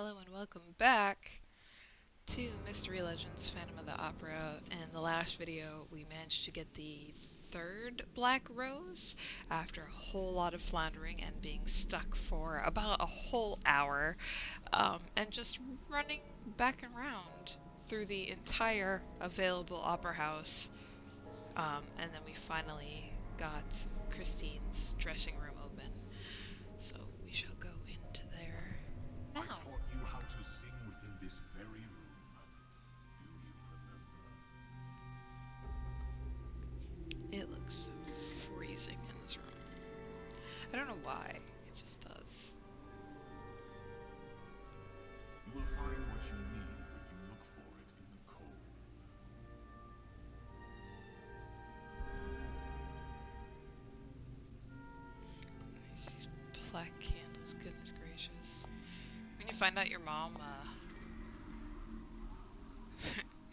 Hello and welcome back to Mystery Legends Phantom of the Opera. In the last video, we managed to get the third Black Rose after a whole lot of floundering and being stuck for about a whole hour and just running back and around through the entire available opera house. And then we finally got Christine's dressing room open. So we shall go into there now. I taught you how to sing within this very room. Do you remember? It looks freezing in this room. I don't know why, it just does. You will find what you need when you look for it in the cold. These black candles, goodness gracious. When you find out your mom,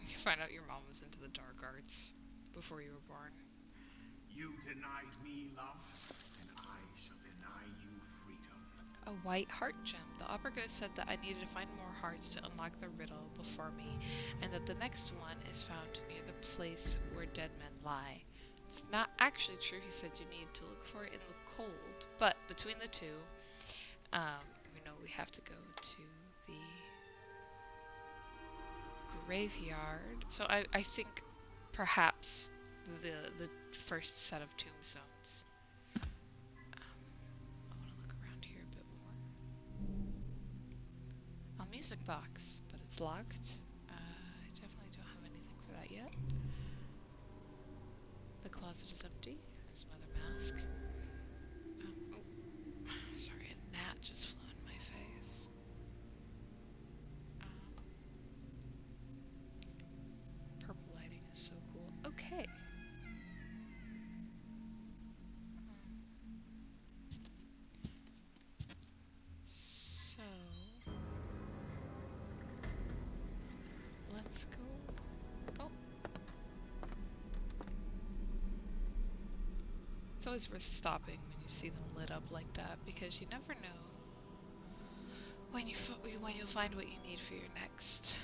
you find out your mom was into the dark arts before you were born. You denied me love, and I shall deny you freedom. A white heart gem. The opera ghost said that I needed to find more hearts to unlock the riddle before me, and that the next one is found near the place where dead men lie. It's not actually true. He said you need to look for it in the cold, but between the two, we know we have to go to the graveyard. So I think perhaps the first set of tombstones. I want to look around here a bit more. A music box, but it's locked. I definitely don't have anything for that yet. The closet is empty. There's another mask. Oh, sorry, a gnat just flew in my face. Purple lighting is so cool. Okay. So let's go. Oh. It's always worth stopping when you see them lit up like that, because you never know when you'll find what you need for your next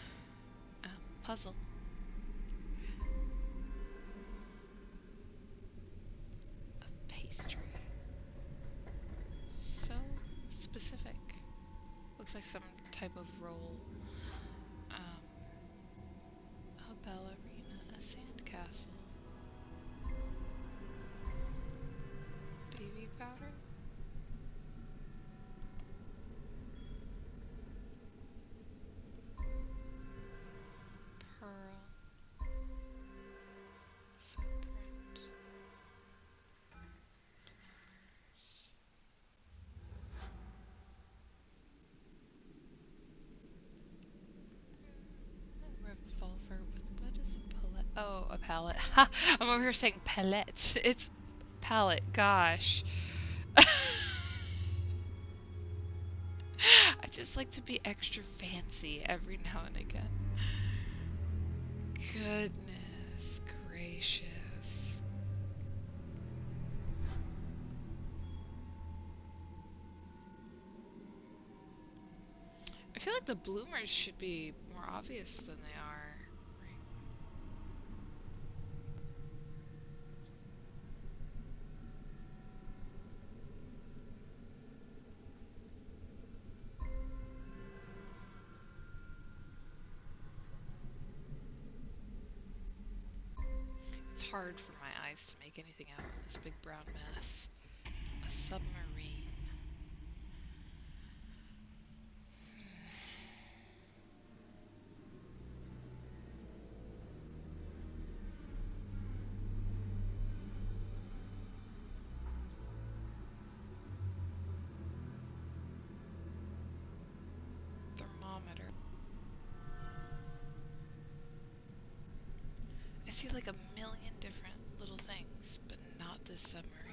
puzzle. A pastry. So specific. Looks like some type of roll. A ballerina, a sandcastle. Baby powder? Pearl. Footprint. Nurse. Revolver with what is a palette? Oh, a palette. Ha! I'm over here saying palette. It's palette. Gosh. I just like to be extra fancy every now and again. Goodness gracious. I feel like the bloomers should be more obvious than they are. Right? It's hard for my eyes to make anything out in this big brown mess. A submarine. Thermometer. I see like a million different little things, but not this submarine.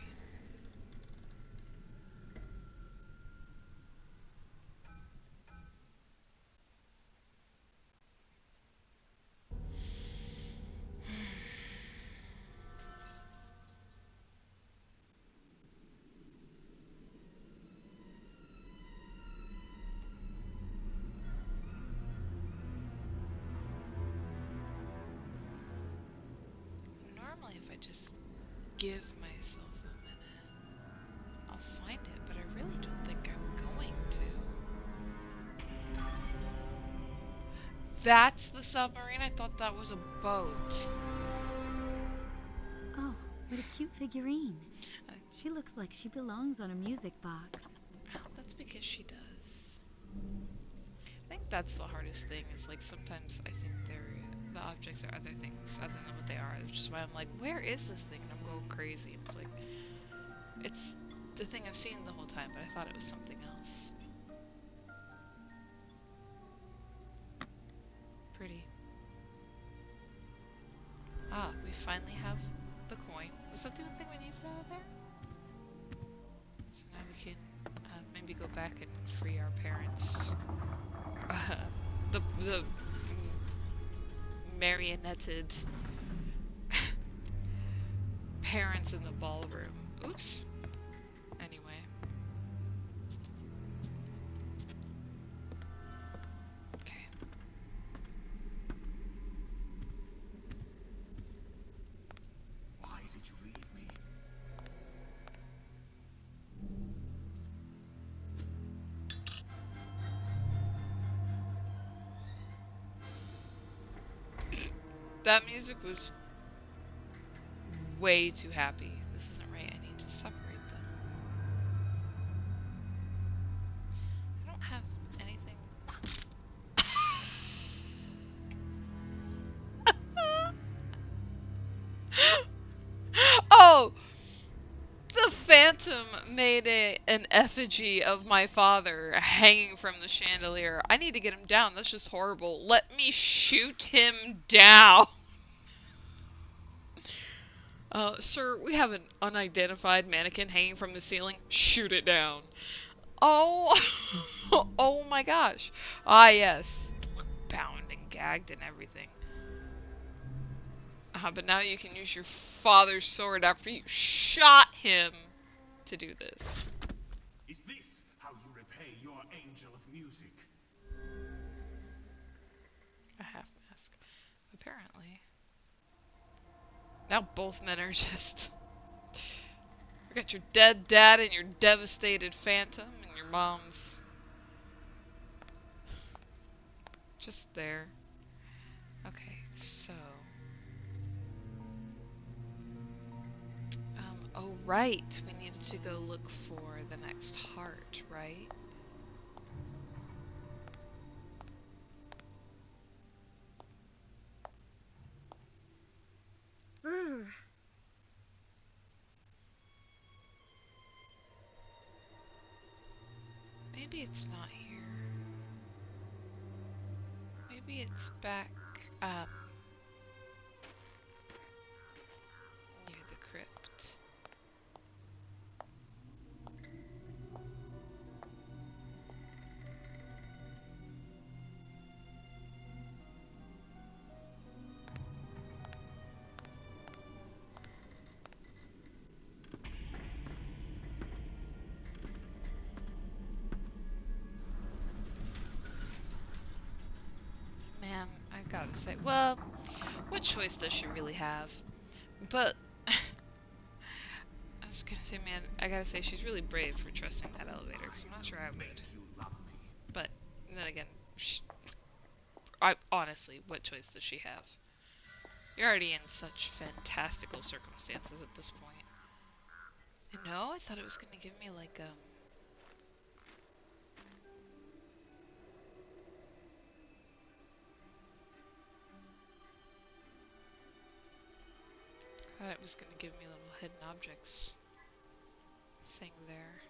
Give myself a minute. I'll find it, but I really don't think I'm going to. That's the submarine? I thought that was a boat. Oh, what a cute figurine. I, She looks like she belongs on a music box. well, that's because she does. I think that's the hardest thing, is like sometimes I think the objects are other things other than what they are, which is why I'm like, where is this thing? And I'm going crazy. And it's like, it's the thing I've seen the whole time, but I thought it was something else. Pretty. Ah, we finally have the coin. Was that the only thing we needed out of there? So now we can maybe go back and free our parents. The marionetted parents in the ballroom. Oops. Anyway. Okay. Why did you leave me? That music was way too happy. This isn't right. I need to separate them. I don't have anything. Oh! The Phantom made an effigy of my father hanging from the chandelier. I need to get him down. That's just horrible. Let me shoot him down. Sir, we have an unidentified mannequin hanging from the ceiling. Shoot it down. Oh, oh my gosh. Ah, yes. Bound and gagged and everything. But now you can use your father's sword after you shot him to do this. Is this how you repay your angel of music? A half mask. Apparently. Now both men are just... We got your dead dad and your devastated phantom, and your mom's just there. Okay, so... oh right, we needed to go look for the next heart, right? Brr. Maybe it's not here. Maybe it's back, near the crypt. Man, I gotta say, well, what choice does she really have? But, I was gonna say, man, I gotta say, she's really brave for trusting that elevator, because I'm not sure I would. Make you love me. But, then again, honestly, what choice does she have? You're already in such fantastical circumstances at this point. No, I thought it was gonna give me, like, I thought it was gonna give me a little hidden objects thing there.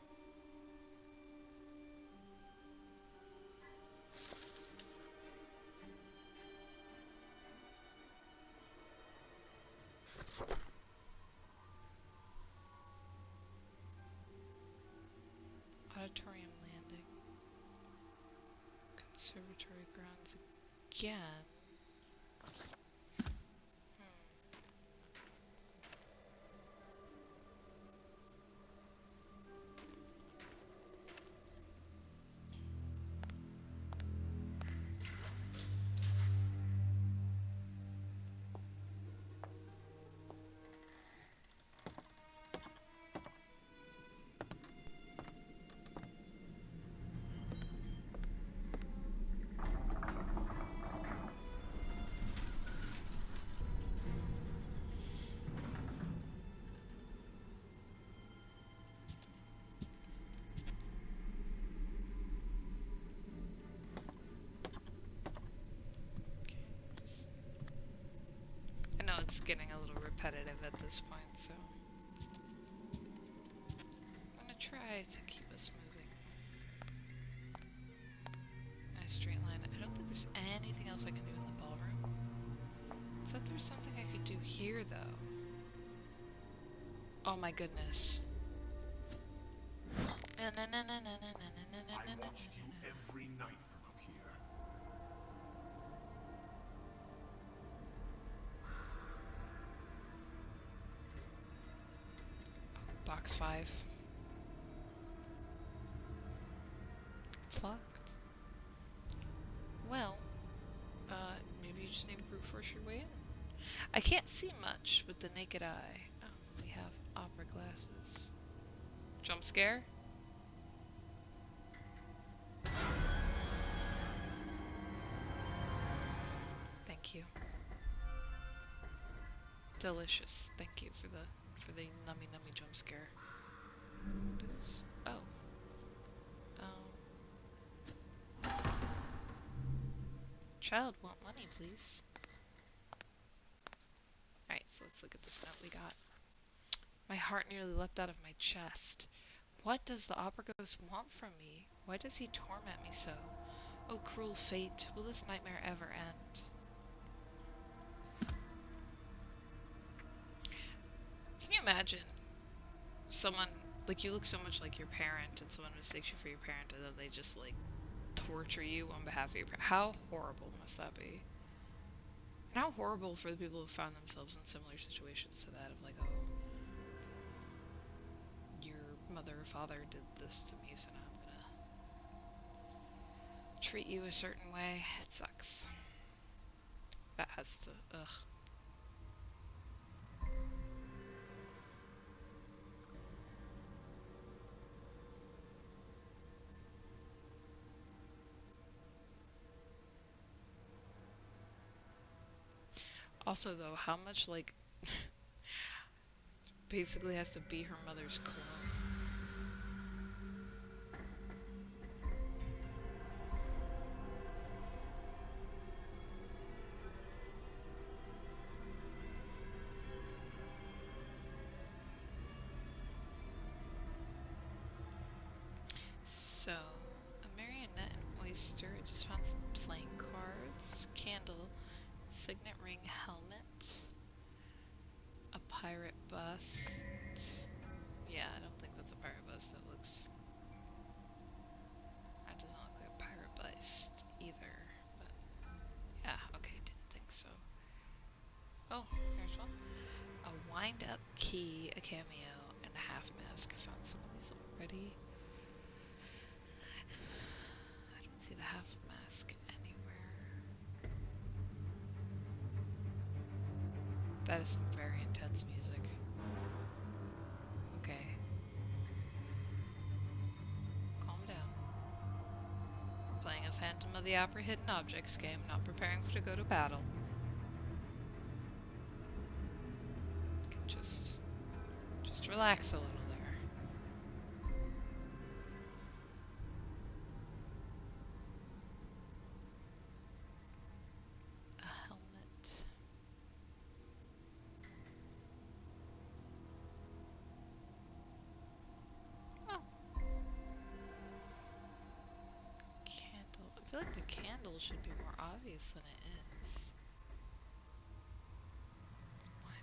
Auditorium landing. Conservatory grounds again. getting a little repetitive at this point, so I'm gonna try to keep us moving in a straight line. I don't think there's anything else I can do in the ballroom. Except there's something I could do here, though. Oh my goodness. I watched you every night from up here. Box 5. It's locked. Well, maybe you just need to brute force your way in. I can't see much with the naked eye. Oh, we have opera glasses. Jump scare? Thank you. Delicious. Thank you for the nummy nummy jump scare. What is this? Oh. Child want money, please. Alright, so let's look at this note we got. My heart nearly leapt out of my chest. What does the opera ghost want from me? Why does he torment me so? Oh, cruel fate, will this nightmare ever end? Can you imagine someone, like, you look so much like your parent and someone mistakes you for your parent and then they just, like, torture you on behalf of your parent? How horrible must that be? And how horrible for the people who found themselves in similar situations to that of, like, oh, your mother or father did this to me, so now I'm gonna treat you a certain way. It sucks. That has to, ugh. Also, though, how much, like, basically has to be her mother's clone? So, a marionette and oyster. I just found some playing cards, candle, signet ring, helmet, a pirate bust. Yeah, I don't think that's a pirate bust. That doesn't look like a pirate bust either. But yeah, okay, didn't think so. Oh, here's one. A wind-up key, a cameo, and a half mask. I found some of these already. I don't see the half mask anywhere. That is some very intense music. Okay. Calm down. Playing a Phantom of the Opera hidden objects game, not preparing to go to battle. Just relax a little there. A helmet. Oh. Candle. I feel like the candle should be more obvious than it is. What?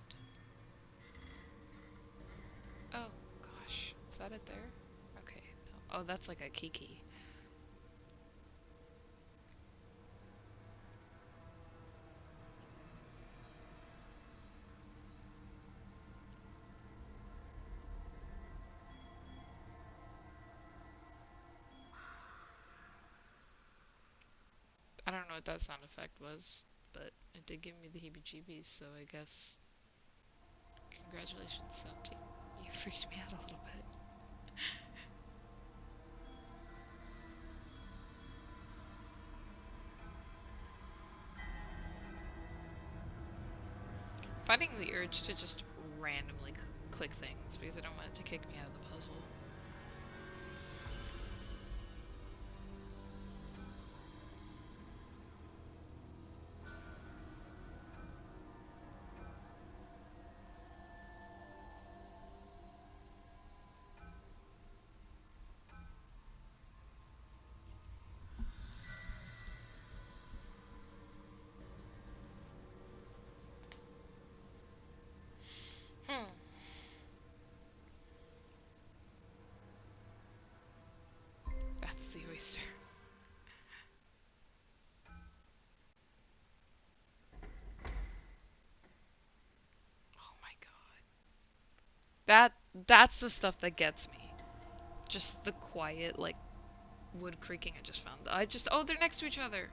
Oh, gosh. Is that it there? Okay, no. Oh, that's like a key. I don't know what that sound effect was, but it did give me the heebie-jeebies, so I guess congratulations, Sound Team. You freaked me out a little bit. Fighting the urge to just randomly click things because I don't want it to kick me out of the puzzle. monster. Oh my god. That's the stuff that gets me. Just the quiet, like, wood creaking I just found. Oh, they're next to each other.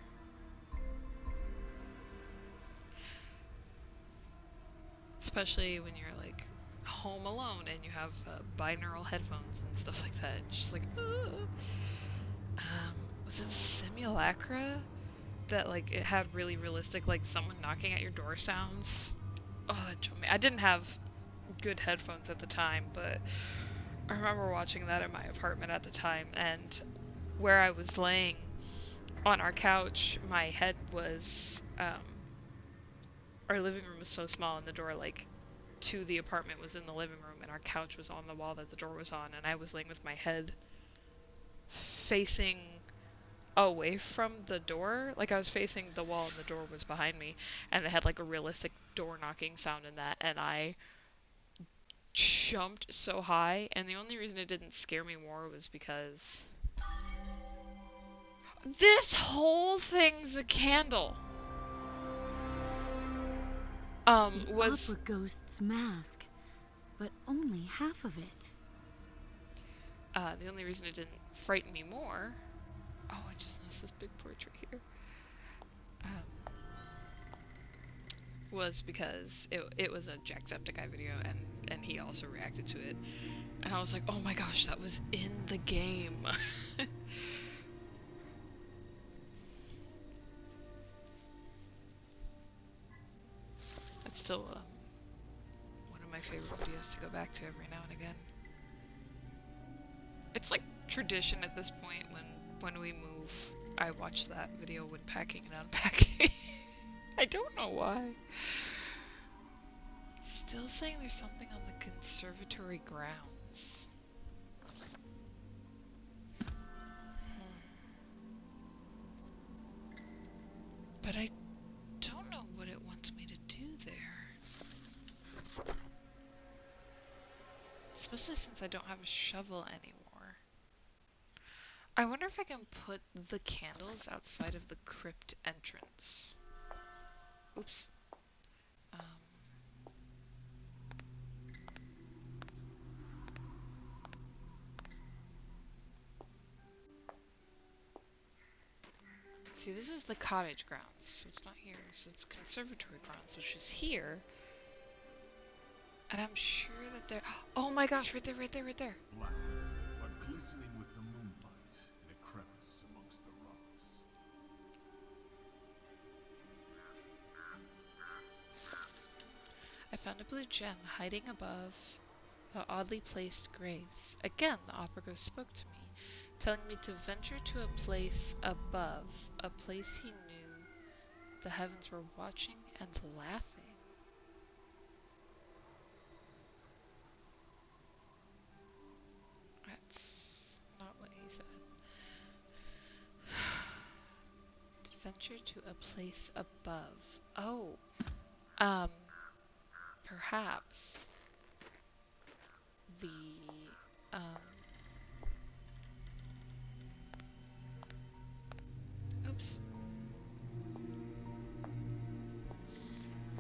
Especially when you're, like, home alone and you have binaural headphones and stuff like that. It's just like, ugh. Was it Simulacra? That, like, it had really realistic, like, someone knocking at your door sounds. Oh, that drove me. I didn't have good headphones at the time, but I remember watching that in my apartment at the time, and where I was laying on our couch, my head was, our living room was so small, and the door, like, to the apartment was in the living room, and our couch was on the wall that the door was on, and I was laying with my head facing away from the door. Like, I was facing the wall and the door was behind me, and it had, like, a realistic door knocking sound in that, and I jumped so high, and the only reason it didn't scare me more was because this whole thing's a candle. The Was opera ghost's mask, but only half of it. the only reason it didn't frighten me more. Oh, I just noticed this big portrait here. Was because it was a Jacksepticeye video, and he also reacted to it, and I was like, oh my gosh, that was in the game. It's still one of my favorite videos to go back to every now and again. It's like tradition at this point when we move, I watch that video when packing and unpacking. I don't know why. Still saying there's something on the conservatory grounds. But I don't know what it wants me to do there. Especially since I don't have a shovel anymore. I wonder if I can put the candles outside of the crypt entrance. Oops. See, this is the cottage grounds, so it's not here. So it's conservatory grounds, which is here. And I'm sure that they're... Oh my gosh, right there, right there, right there. Black, but glistening with the moonlight in a crevice amongst the rocks. I found a blue gem hiding above the oddly placed graves. Again, the opera ghost spoke to me, telling me to venture to a place above, a place he knew the heavens were watching and laughing. That's not what he said. Venture to a place above. Oh, perhaps the, oops.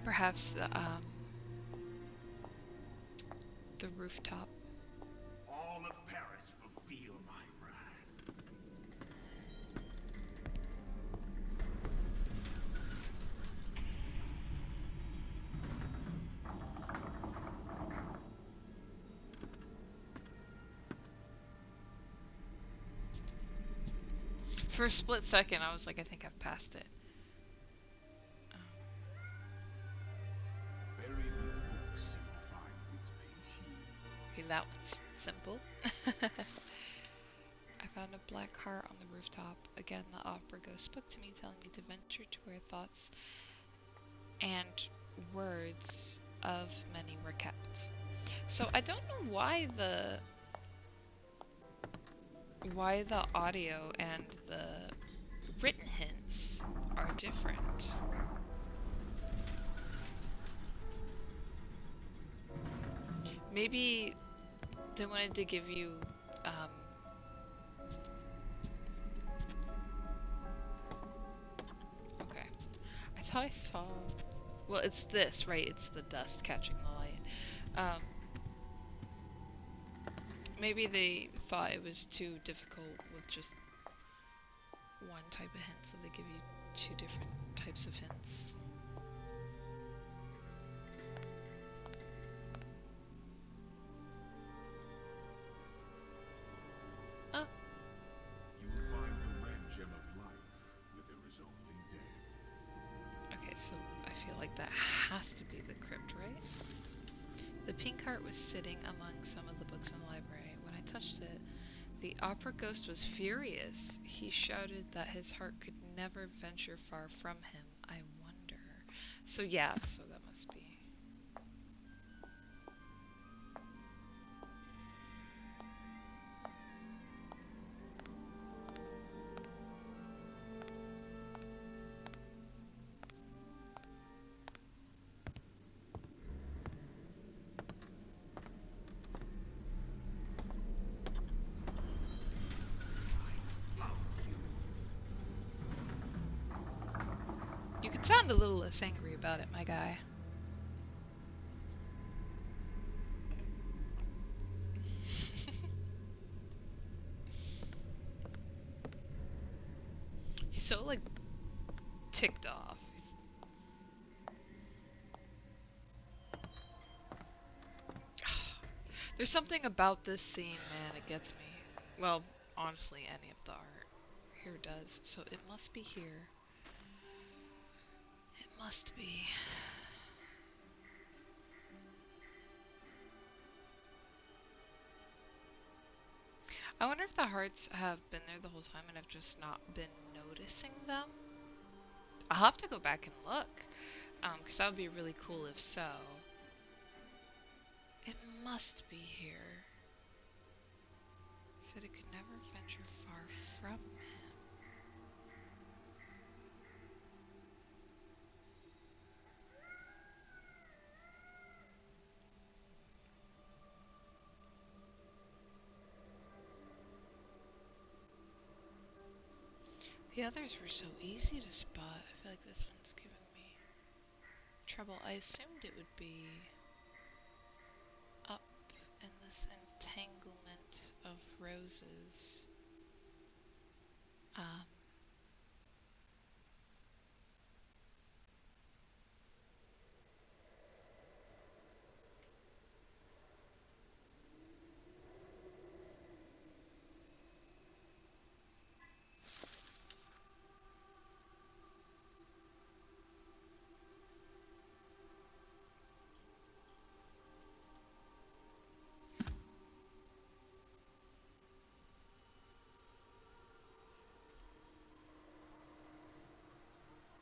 Perhaps the rooftop. All of Paris will feel my wrath. For a split second, I was like, I think I've passed it. Buried with books, you will find its pink hue. Okay, that one's simple. I found a black heart on the rooftop. Again, the opera ghost spoke to me, telling me to venture to where thoughts and words of many were kept. So I don't know why the audio and the written hints are different. Maybe they wanted to give you thought I saw. Well, it's this, right? It's the dust catching the light. Maybe they thought it was too difficult with just one type of hint, so they give you two different types of hints. Oh. You will find the red gem of life where there is only death. Okay, so I feel like that has to be the crypt, right? The pink heart was sitting among some of the books in the library. When I touched it, the opera ghost was furious. He shouted that his heart could never venture far from him. I wonder. So yeah, so that must be. You could sound a little less angry about it, my guy. He's so, like, ticked off. There's something about this scene, man, it gets me. Well, honestly, any of the art here does. So it must be here. It must be. I wonder if the hearts have been there the whole time and I've just not been noticing them. I'll have to go back and look, because that would be really cool if so. It must be here. Said it could never venture far from him. The others were so easy to spot. I feel like this one's giving me trouble. I assumed it would be up in this entanglement of roses.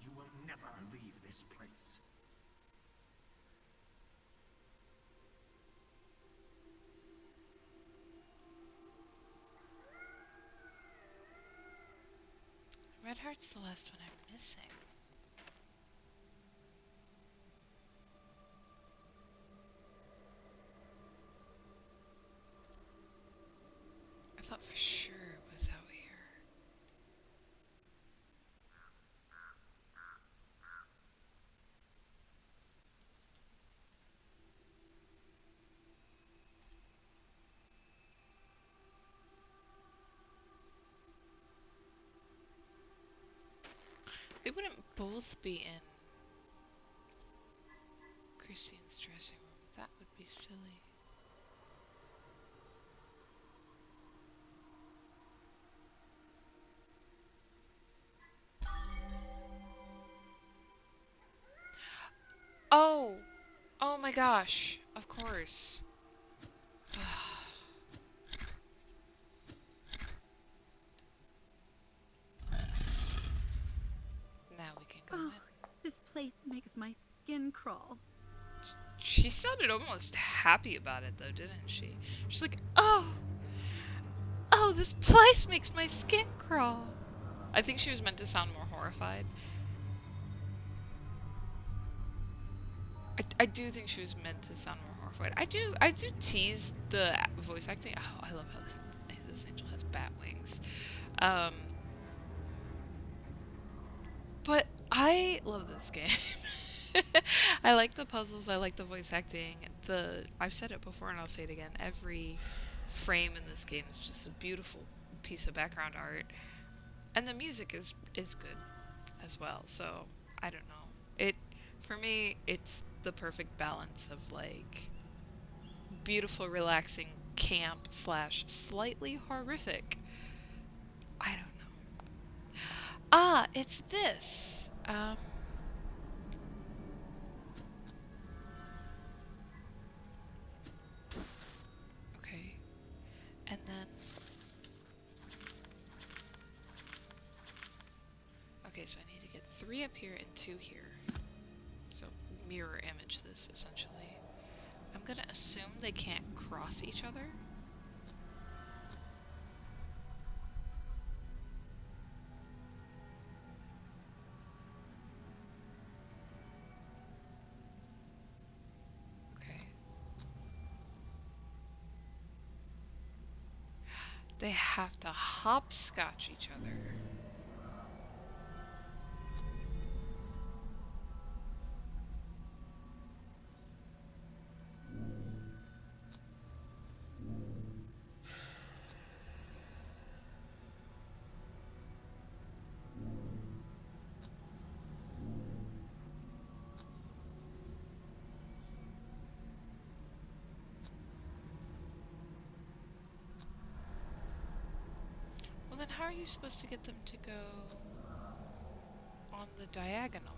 You will never leave this place. Red Heart's the last one I'm missing. I thought for sure it was out here. They wouldn't both be in Christine's dressing room. That would be silly. Oh! Oh my gosh. Of course. Now we can go in. This place makes my skin crawl. She sounded almost happy about it though, didn't she? She's like, oh! Oh, this place makes my skin crawl. I think she was meant to sound more horrified. I do think she was meant to sound more horrified. I do tease the voice acting. Oh, I love how this angel has bat wings. But I love this game. I like the puzzles, I like the voice acting. I've said it before and I'll say it again. Every frame in this game is just a beautiful piece of background art. And the music is good as well. So, I don't know. It for me, it's the perfect balance of like beautiful, relaxing camp slash slightly horrific. I don't know. Ah, it's this. Okay. And then, okay, so I need to get 3 up here and 2 here. So mirror image this essentially. I'm gonna assume they can't cross each other. Okay. They have to hopscotch each other. Well, then how are you supposed to get them to go on the diagonal?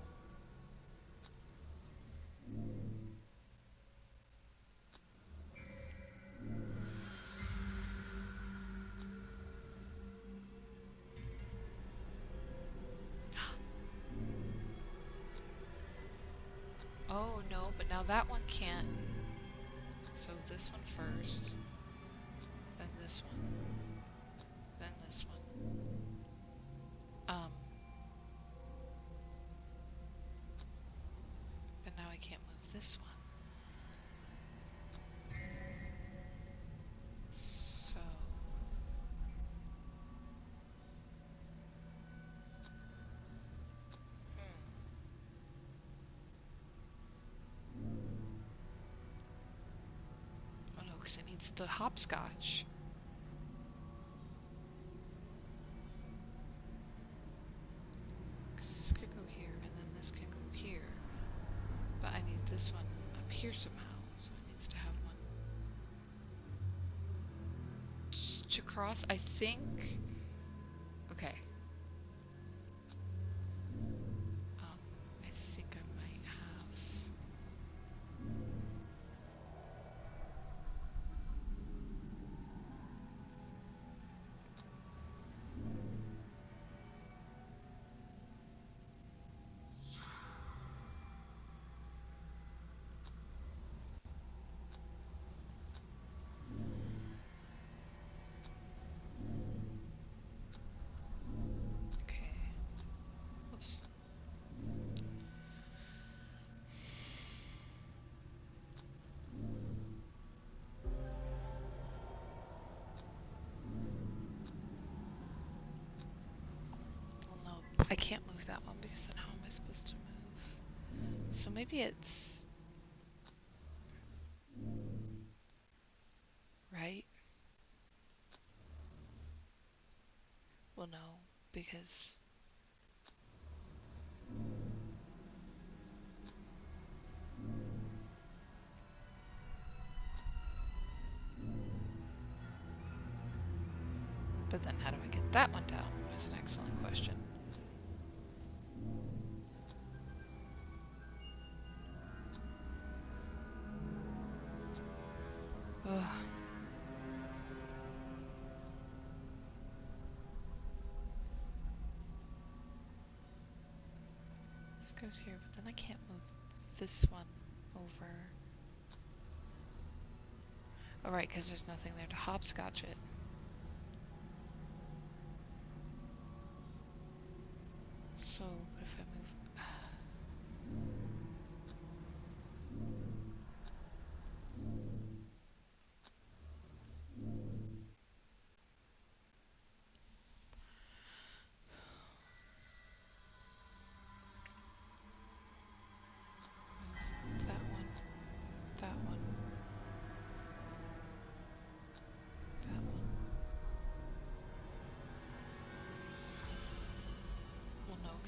Oh no, but now that one can't. So this one first, then this one, then this one. But now I can't move this one. So, oh no, because it needs to hopscotch. Because this could go here, and then this can go here. But I need this one up here somehow, so it needs to have one to cross, I think. Okay. I think I might have. Okay. Oops. Well, no, I can't move that one because then how am I supposed to move? So maybe it's right. Well, no, because but then how do I get that one down? Is an excellent question. Ugh. This goes here, but then I can't move this one over. Oh, right, because there's nothing there to hopscotch it. So, what if I move?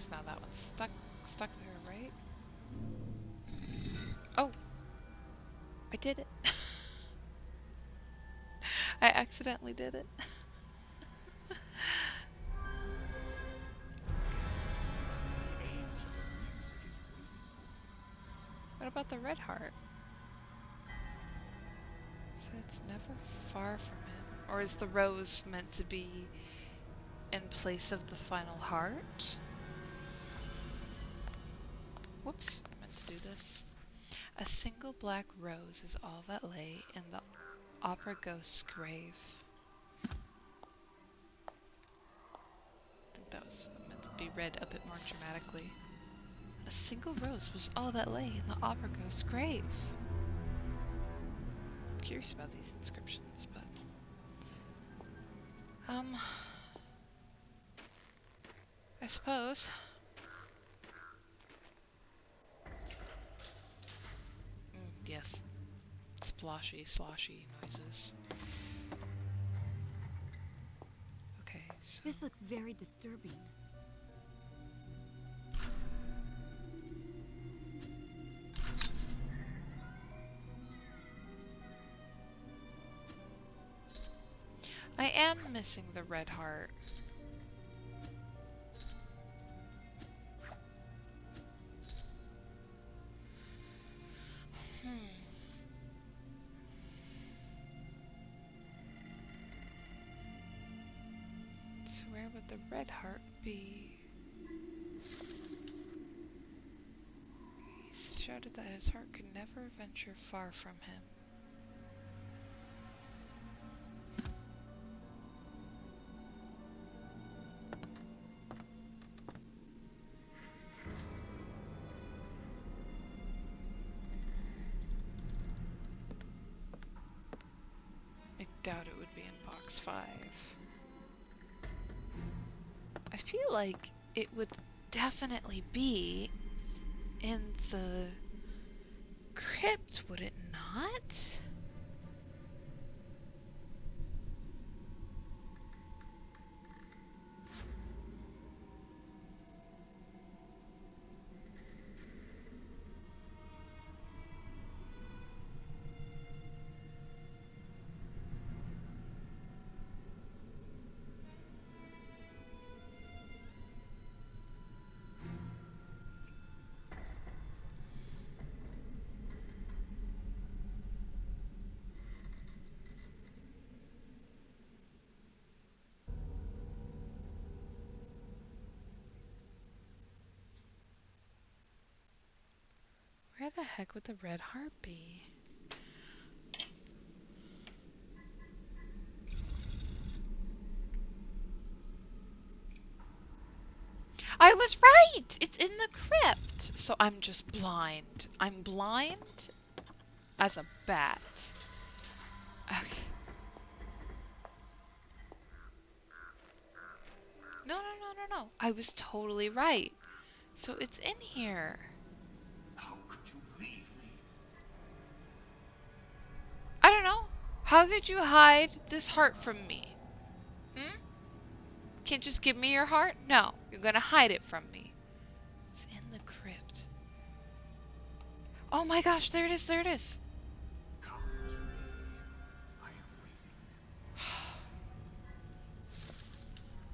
So now that one's stuck there, right? Oh, I did it. I accidentally did it. The angel of music is waiting for you. What about the red heart? So it's never far from him. Or is the rose meant to be in place of the final heart? Whoops, I meant to do this. A single black rose is all that lay in the opera ghost's grave. I think that was meant to be read a bit more dramatically. A single rose was all that lay in the opera ghost's grave. I'm curious about these inscriptions, but I suppose. Yes, sploshy, sloshy noises. Okay, so This looks very disturbing. I am missing the red heart. So where would the red heart be? He shouted that his heart could never venture far from him. I doubt it would be in box 5. I feel like it would definitely be in the crypt, would it not? Where the heck would the red heart be? I was right! It's in the crypt! So I'm just blind. I'm blind as a bat. Okay. No, no, no, no, no. I was totally right. So it's in here. How could you leave me? I don't know. How could you hide this heart from me? Hmm? Can't just give me your heart? No. You're gonna hide it from me. It's in the crypt. Oh my gosh, there it is, there it is. Come to me. I am waiting.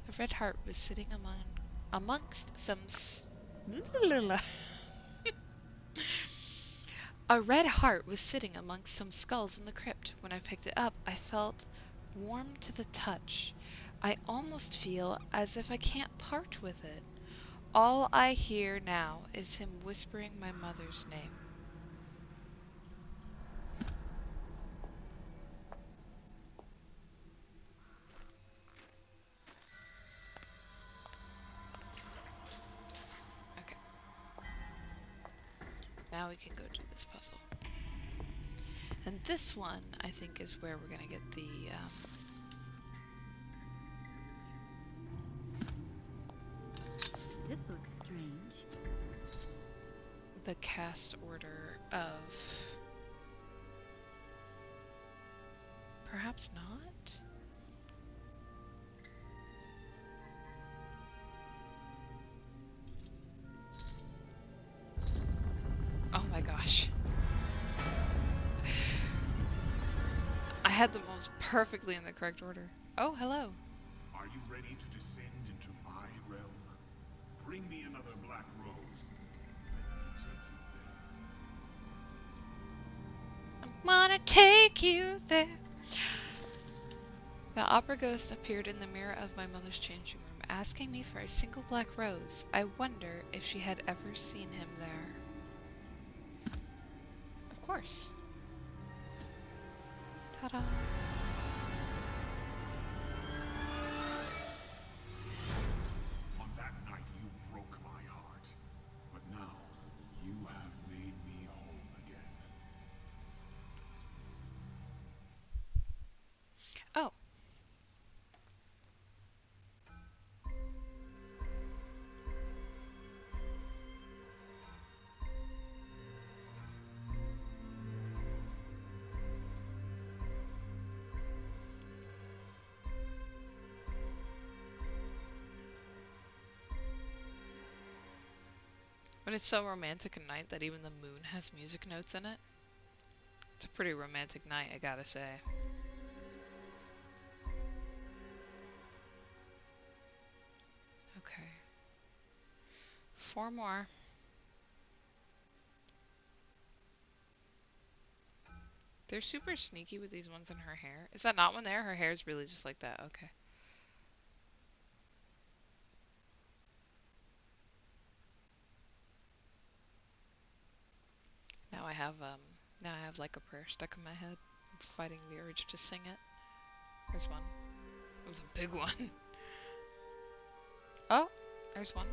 A red heart was sitting amongst some A red heart was sitting amongst some skulls in the crypt. When I picked it up, I felt warm to the touch. I almost feel as if I can't part with it. All I hear now is him whispering my mother's name. Okay. Now we can go do this puzzle. And this one, I think, is where we're gonna get This looks strange. the cast order of... Perhaps not? had them almost perfectly in the correct order. Oh, hello. Are you ready to descend into my realm? Bring me another black rose. Let me take you there. I wanna take you there. The opera ghost appeared in the mirror of my mother's changing room, asking me for a single black rose. I wonder if she had ever seen him there. Of course. Ta-da. On that night you broke my heart. But now, you have made me whole again. Oh. But it's so romantic a night that even the moon has music notes in it. It's a pretty romantic night, I gotta say. Okay. 4 more. They're super sneaky with these ones in her hair. Is that not one there? Her hair is really just like that. Okay. Now I have like a prayer stuck in my head. I'm fighting the urge to sing it. There's one. It was a big one. Oh, there's one.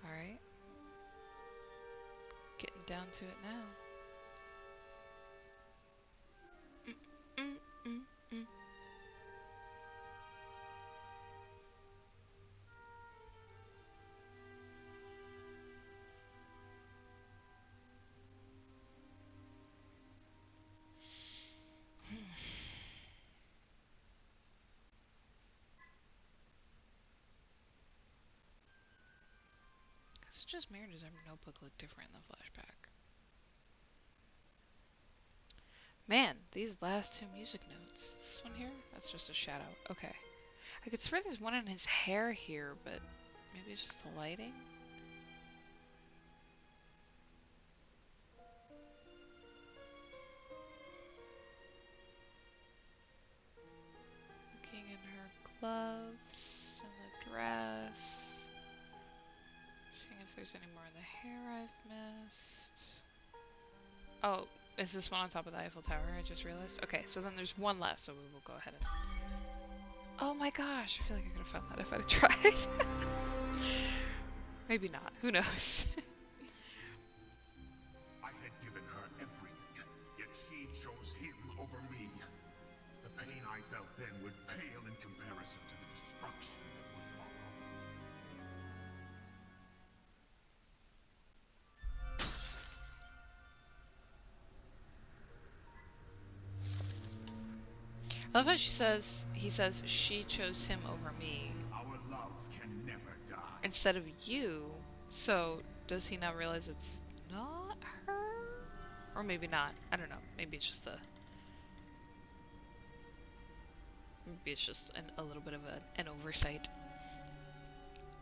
Alright. Getting down to it now. Mm, mm, mm, mm. Is it just me or does her notebook look different in the flashback? Man, these last 2 music notes. This one here? That's just a shadow. Okay. I could swear there's one in his hair here, but maybe it's just the lighting? Looking in her gloves and the dress. Seeing if there's any more in the hair I've missed. Oh, is this one on top of the Eiffel Tower? I just realized. Okay, so then there's one left, so we will go ahead and... Oh my gosh, I feel like I could have found that if I'd have tried. Maybe not. Who knows? I had given her everything, yet she chose him over me. The pain I felt then would pale in comparison to the destruction that would follow. I love how he says she chose him over me Our love can never die. instead of you. So does he not realize it's not her? Or maybe not. I don't know. Maybe it's just a little bit of an oversight.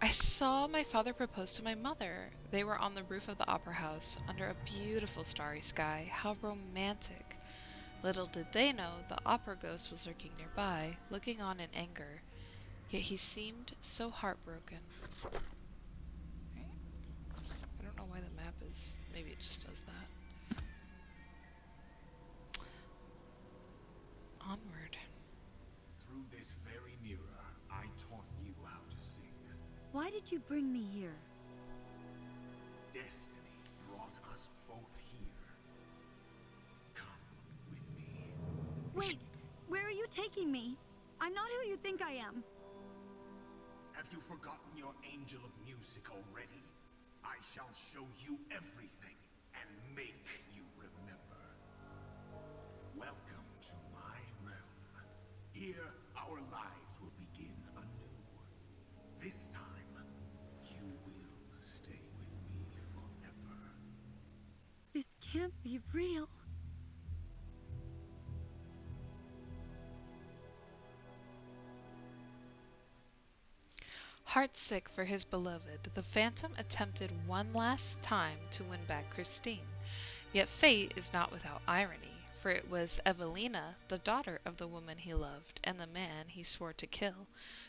I saw my father propose to my mother. They were on the roof of the opera house under a beautiful starry sky. How romantic. Little did they know the opera ghost was lurking nearby, looking on in anger. Yet he seemed so heartbroken. Right? I don't know why the map is... Maybe it just does that. Onward. Through this very mirror, I taught you how to sing. Why did you bring me here? Destiny brought us both here. Come with me. Wait! Where are you taking me? I'm not who you think I am. Have you forgotten your angel of music already? I shall show you everything and make you remember. Welcome to my realm. Here, our lives will begin anew. This time, you will stay with me forever. This can't be real. Heartsick for his beloved, the Phantom attempted one last time to win back Christine. Yet fate is not without irony, for it was Evelina, the daughter of the woman he loved and the man he swore to kill,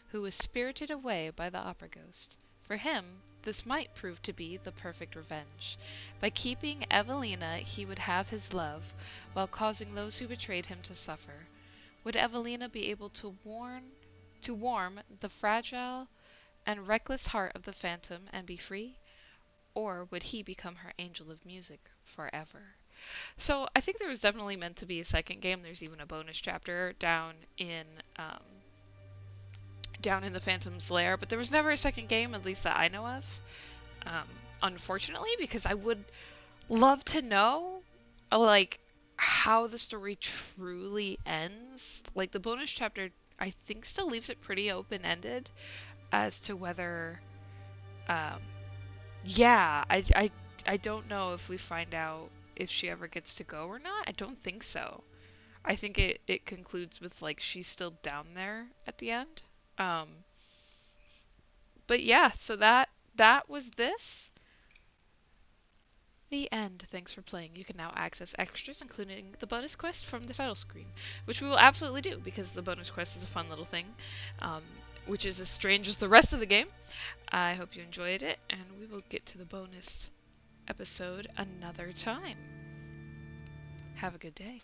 who was spirited away by the opera ghost. For him, this might prove to be the perfect revenge. By keeping Evelina, he would have his love, while causing those who betrayed him to suffer. Would Evelina be able to warm the fragile and reckless heart of the Phantom and be free? Or would he become her angel of music forever? So I think there was definitely meant to be a second game. There's even a bonus chapter um, down in the Phantom's lair, but there was never a second game, at least that I know of. Um, Unfortunately, because I would love to know, like, how the story truly ends. Like the bonus chapter, I think still leaves it pretty open ended as to whether, um, yeah, I don't know if we find out if she ever gets to go or not. I don't think so. I think it concludes with like she's still down there at the end. Um, but yeah, so that was this. The end. Thanks for playing. You can now access extras, including the bonus quest from the title screen, which we will absolutely do because the bonus quest is a fun little thing, um, which is as strange as the rest of the game. I hope you enjoyed it, and we will get to the bonus episode another time. Have a good day.